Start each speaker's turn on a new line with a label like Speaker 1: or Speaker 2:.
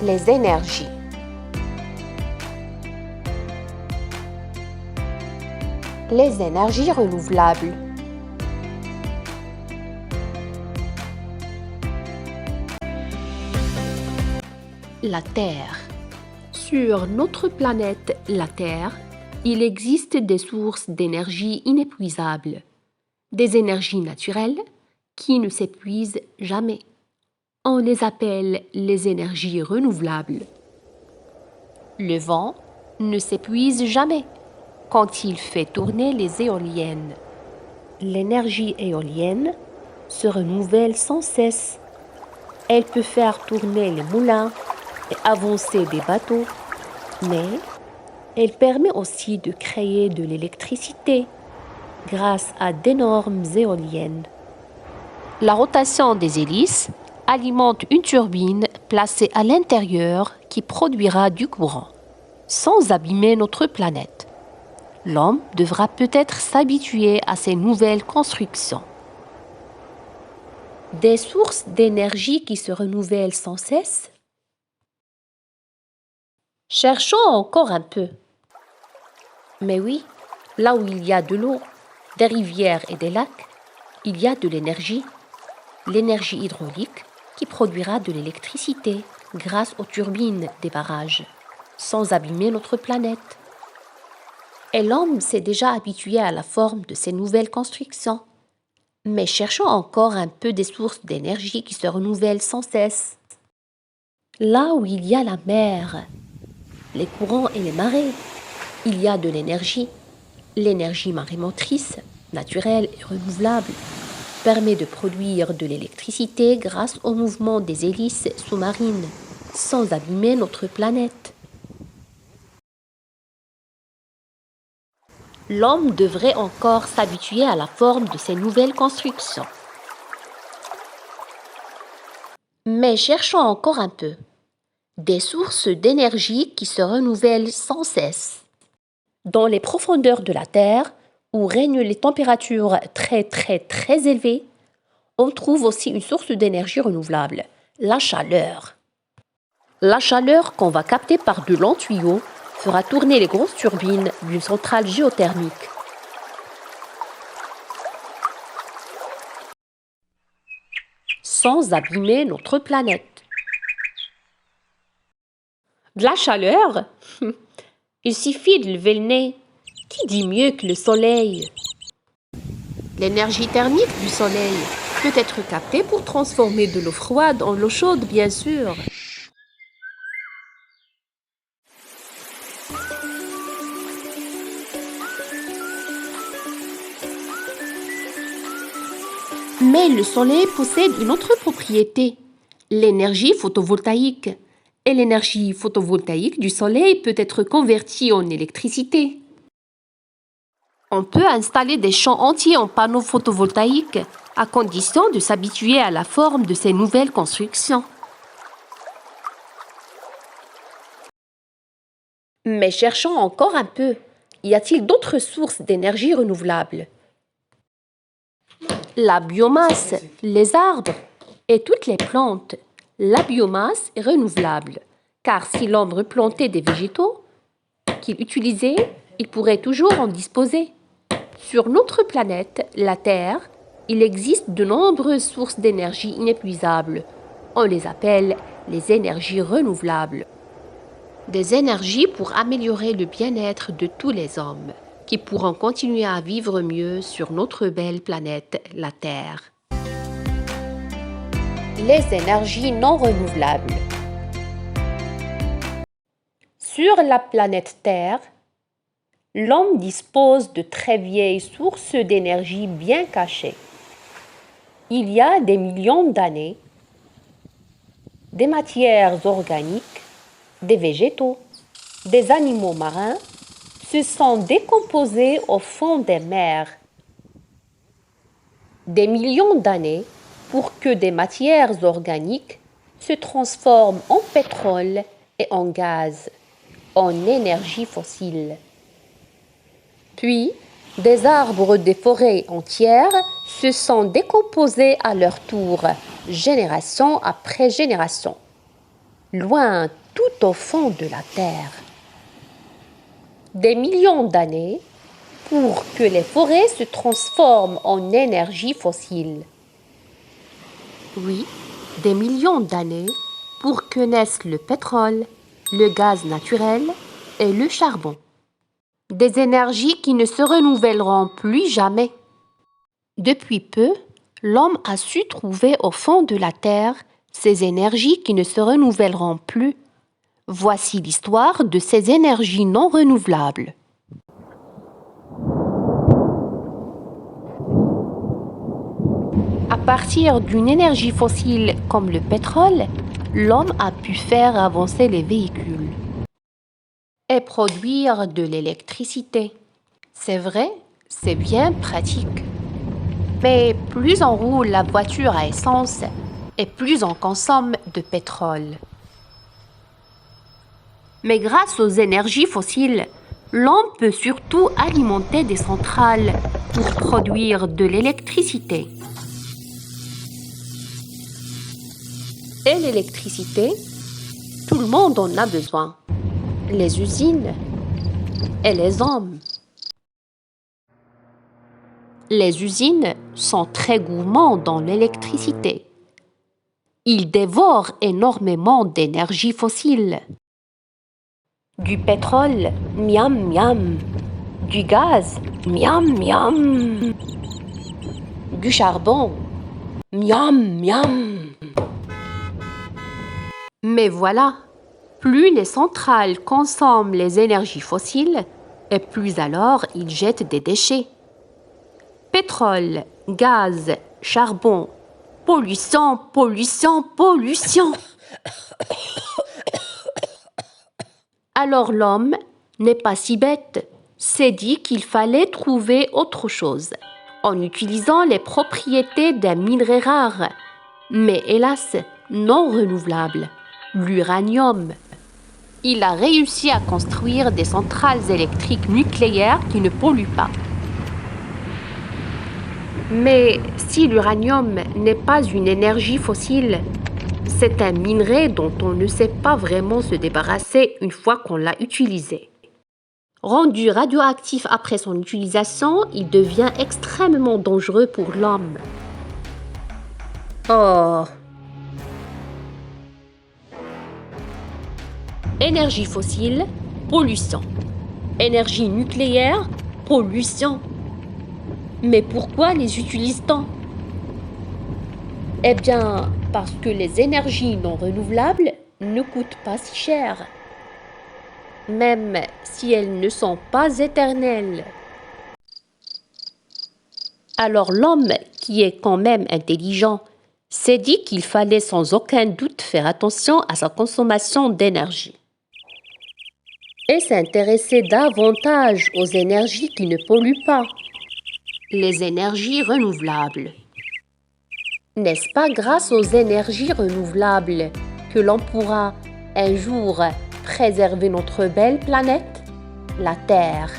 Speaker 1: Les énergies. Les énergies renouvelables. La Terre. Sur notre planète, la Terre, il existe des sources d'énergie inépuisables, des énergies naturelles qui ne s'épuisent jamais. On les appelle les énergies renouvelables. Le vent ne s'épuise jamais quand il fait tourner les éoliennes. L'énergie éolienne se renouvelle sans cesse. Elle peut faire tourner les moulins et avancer des bateaux, mais elle permet aussi de créer de l'électricité grâce à d'énormes éoliennes. La rotation des hélices alimente une turbine placée à l'intérieur qui produira du courant, sans abîmer notre planète. L'homme devra peut-être s'habituer à ces nouvelles constructions. Des sources d'énergie qui se renouvellent sans cesse? Cherchons encore un peu. Mais oui, là où il y a de l'eau, des rivières et des lacs, il y a de l'énergie. L'énergie hydraulique qui produira de l'électricité grâce aux turbines des barrages, sans abîmer notre planète. Et l'homme s'est déjà habitué à la forme de ces nouvelles constructions. Mais cherchons encore un peu des sources d'énergie qui se renouvellent sans cesse. Là où il y a la mer, les courants et les marées, il y a de l'énergie. L'énergie marémotrice, naturelle et renouvelable, permet de produire de l'électricité grâce au mouvement des hélices sous-marines, sans abîmer notre planète. L'homme devrait encore s'habituer à la forme de ces nouvelles constructions. Mais cherchons encore un peu. Des sources d'énergie qui se renouvellent sans cesse. Dans les profondeurs de la Terre, où règnent les températures très élevées, on trouve aussi une source d'énergie renouvelable, la chaleur. La chaleur qu'on va capter par de longs tuyaux fera tourner les grosses turbines d'une centrale géothermique. Sans abîmer notre planète. De la chaleur? Il suffit de lever le nez. Qui dit mieux que le soleil? L'énergie thermique du soleil peut être captée pour transformer de l'eau froide en l'eau chaude, bien sûr. Mais le soleil possède une autre propriété, l'énergie photovoltaïque. Et l'énergie photovoltaïque du soleil peut être convertie en électricité. On peut installer des champs entiers en panneaux photovoltaïques à condition de s'habituer à la forme de ces nouvelles constructions. Mais cherchons encore un peu. Y a-t-il d'autres sources d'énergie renouvelable? La biomasse, les arbres et toutes les plantes. La biomasse est renouvelable, car si l'homme replantait des végétaux qu'il utilisait, il pourrait toujours en disposer. Sur notre planète, la Terre, il existe de nombreuses sources d'énergie inépuisables. On les appelle les énergies renouvelables. Des énergies pour améliorer le bien-être de tous les hommes, qui pourront continuer à vivre mieux sur notre belle planète, la Terre. Les énergies non renouvelables. Sur la planète Terre, l'homme dispose de très vieilles sources d'énergie bien cachées. Il y a des millions d'années, des matières organiques, des végétaux, des animaux marins se sont décomposés au fond des mers. Des millions d'années pour que des matières organiques se transforment en pétrole et en gaz, en énergie fossile. Puis, des arbres des forêts entières se sont décomposés à leur tour, génération après génération. loin tout au fond de la Terre. Des millions d'années pour que les forêts se transforment en énergie fossile. Oui, des millions d'années pour que naissent le pétrole, le gaz naturel et le charbon. Des énergies qui ne se renouvelleront plus jamais. Depuis peu, l'homme a su trouver au fond de la Terre ces énergies qui ne se renouvelleront plus. Voici l'histoire de ces énergies non renouvelables. À partir d'une énergie fossile comme le pétrole, l'homme a pu faire avancer les véhicules et produire de l'électricité. C'est vrai, c'est bien pratique. Mais plus on roule la voiture à essence et plus on consomme de pétrole. Mais grâce aux énergies fossiles, l'homme peut surtout alimenter des centrales pour produire de l'électricité. Et l'électricité, tout le monde en a besoin. Les usines et les hommes. Les usines sont très gourmands dans l'électricité. Ils dévorent énormément d'énergie fossile. Du pétrole, miam miam. Du gaz, miam miam. Du charbon, miam miam. Mais voilà, plus les centrales consomment les énergies fossiles, et plus alors ils jettent des déchets. Pétrole, gaz, charbon, pollution, pollution, pollution. Alors l'homme n'est pas si bête, s'est dit qu'il fallait trouver autre chose, en utilisant les propriétés d'un minerai rare, mais hélas non renouvelable, l'uranium. Il a réussi à construire des centrales électriques nucléaires qui ne polluent pas. Mais si l'uranium n'est pas une énergie fossile, c'est un minerai dont on ne sait pas vraiment se débarrasser une fois qu'on l'a utilisé. Rendu radioactif après son utilisation, il devient extrêmement dangereux pour l'homme. Oh! Énergie fossile, pollution. Énergie nucléaire, pollution. Mais pourquoi les utilise-t-on? Eh bien, parce que les énergies non renouvelables ne coûtent pas si cher, même si elles ne sont pas éternelles. Alors l'homme, qui est quand même intelligent, s'est dit qu'il fallait sans aucun doute faire attention à sa consommation d'énergie et s'intéresser davantage aux énergies qui ne polluent pas, les énergies renouvelables. N'est-ce pas grâce aux énergies renouvelables que l'on pourra un jour préserver notre belle planète, la Terre?